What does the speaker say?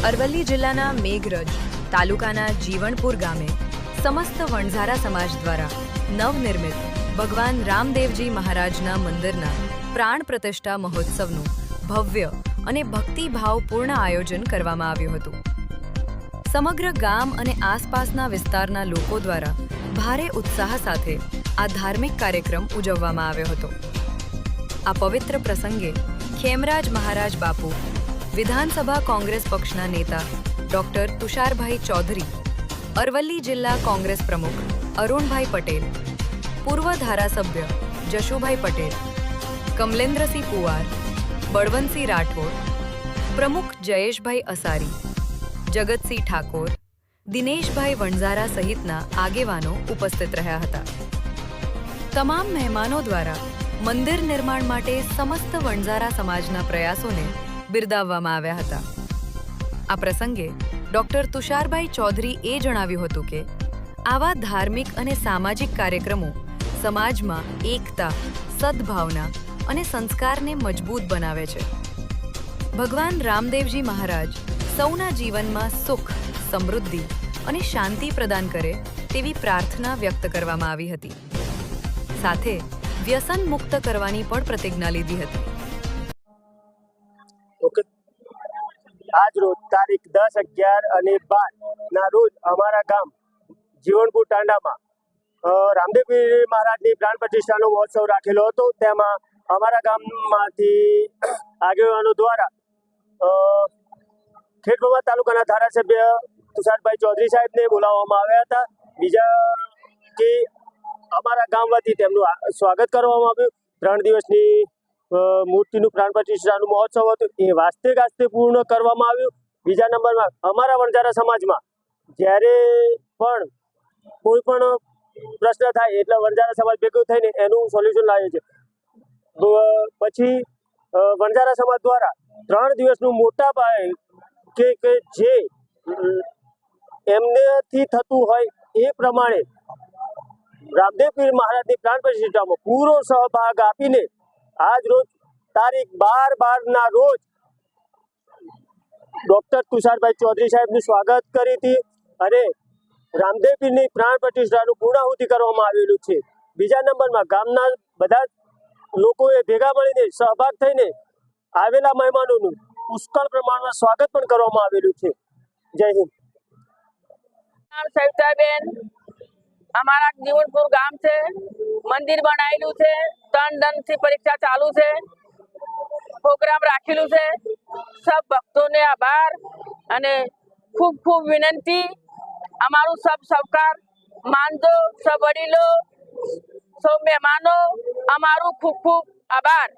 અરવલ્લી જિલ્લાના મેઘરજ તાલુકાના જીવણપુર ગામે સમસ્ત વણઝારા સમાજ દ્વારા નવનિર્મિત ભગવાન રામદેવજી મહારાજના મંદિરના પ્રાણ પ્રતિષ્ઠા મહોત્સવનું ભવ્ય અને ભક્તિભાવપૂર્ણ આયોજન કરવામાં આવ્યું હતું. સમગ્ર ગામ અને આસપાસના વિસ્તારના લોકો દ્વારા ભારે ઉત્સાહ સાથે આ ધાર્મિક કાર્યક્રમ ઉજવવામાં આવ્યો હતો. આ પવિત્ર પ્રસંગે ખેમરાજ મહારાજ બાપુ, વિધાનસભા કોંગ્રેસ પક્ષના નેતા ડોક્ટર તુષારભાઈ ચૌધરી, અરવલ્લી જિલ્લા કોંગ્રેસ પ્રમુખ અરુણભાઈ પટેલ, પૂર્વ ધારાસભ્ય જશુભાઈ પટેલ, કમલેન્દ્રસિંહ પુવાર, બળવંતસિંહ રાઠોડ, પ્રમુખ જયેશભાઈ અસારી, જગતસિંહ ઠાકોર, દિનેશભાઈ વણઝારા સહિતના આગેવાનો ઉપસ્થિત રહ્યા હતા. તમામ મહેમાનો દ્વારા મંદિર નિર્માણ માટે સમસ્ત વણઝારા સમાજના પ્રયાસોને બિરદાવવામાં આવ્યા હતા. આ પ્રસંગે ડોક્ટર તુષારભાઈ ચૌધરીએ જણાવ્યું હતું કે આવા ધાર્મિક અને સામાજિક કાર્યક્રમો સમાજમાં એકતા, સદ્ભાવના અને સંસ્કારને મજબૂત બનાવે છે. ભગવાન રામદેવજી મહારાજ સૌના જીવનમાં સુખ, સમૃદ્ધિ અને શાંતિ પ્રદાન કરે તેવી પ્રાર્થના વ્યક્ત કરવામાં આવી હતી. સાથે વ્યસન મુક્ત કરવાની પણ પ્રતિજ્ઞા લીધી હતી. આજ રોજ તારીખ 10, 11 અને 12 ના રોજ અમારા ગામ જીવણપુર તાંડામાં રામદેવજી મહારાજની પ્રાણ પ્રતિષ્ઠાનો મહોત્સવ રાખેલો હતો. તેમાં અમારા ગામમાંથી આગેવાનો દ્વારા ખેડબ્રહ્મા તાલુકાના ધારાસભ્ય તુષારભાઈ ચૌધરી સાહેબને બોલાવવામાં આવ્યા હતા. બીજા કે અમારા ગામ વતી તેમનું સ્વાગત કરવામાં આવ્યું. 3 દિવસની મૂર્તિનું પ્રાણ પ્રતિષ્ઠાનું મહોત્સવ હતું, એ વાસ્તે પૂર્ણ કરવામાં આવ્યું. બીજા નંબરમાં અમારા વણઝારા સમાજમાં જ્યારે પણ કોઈ પણ પ્રશ્ન થાય એટલે વણઝારા સમાજ ભેગું થઈને એનું સોલ્યુશન લાવે છે. પછી વણઝારા સમાજ દ્વારા 3 દિવસનું મોટા પાયે કે જે એમનેથી થતું હોય એ પ્રમાણે રામદેવ પીર મહારાજની પ્રાણ પ્રતિષ્ઠામાં પૂરો સહભાગ આપીને આજ રોજ તારીખ 12/12 ના રોજ ડોક્ટર તુષારભાઈ ચૌધરી સાહેબનું સ્વાગત કરી હતી અને રામદેવ પીરની પ્રાણ પ્રતિષ્ઠાનું પૂર્ણાહુતિ કરવામાં આવેલું છે. બીજા નંબરમાં ગામના બધા લોકોએ ભેગા મળીને સહભાગ થઈને આવેલા મહેમાનોનું પુષ્કળ પ્રમાણમાં સ્વાગત પણ કરવામાં આવેલું છે. જય હિન્દ. સવિતાબેન, અમારા જીવણપુર ગામ છે, મંદિર બનાવેલું છે, 3 દનથી પરીક્ષા ચાલુ છે, પ્રોગ્રામ રાખેલું છે. સબ ભક્તોને આભાર અને ખૂબ ખૂબ વિનંતી, અમારું સબ સહકાર માનજો. સબ વડીલો, સૌ મહેમાનો, અમારું ખૂબ ખૂબ આભાર.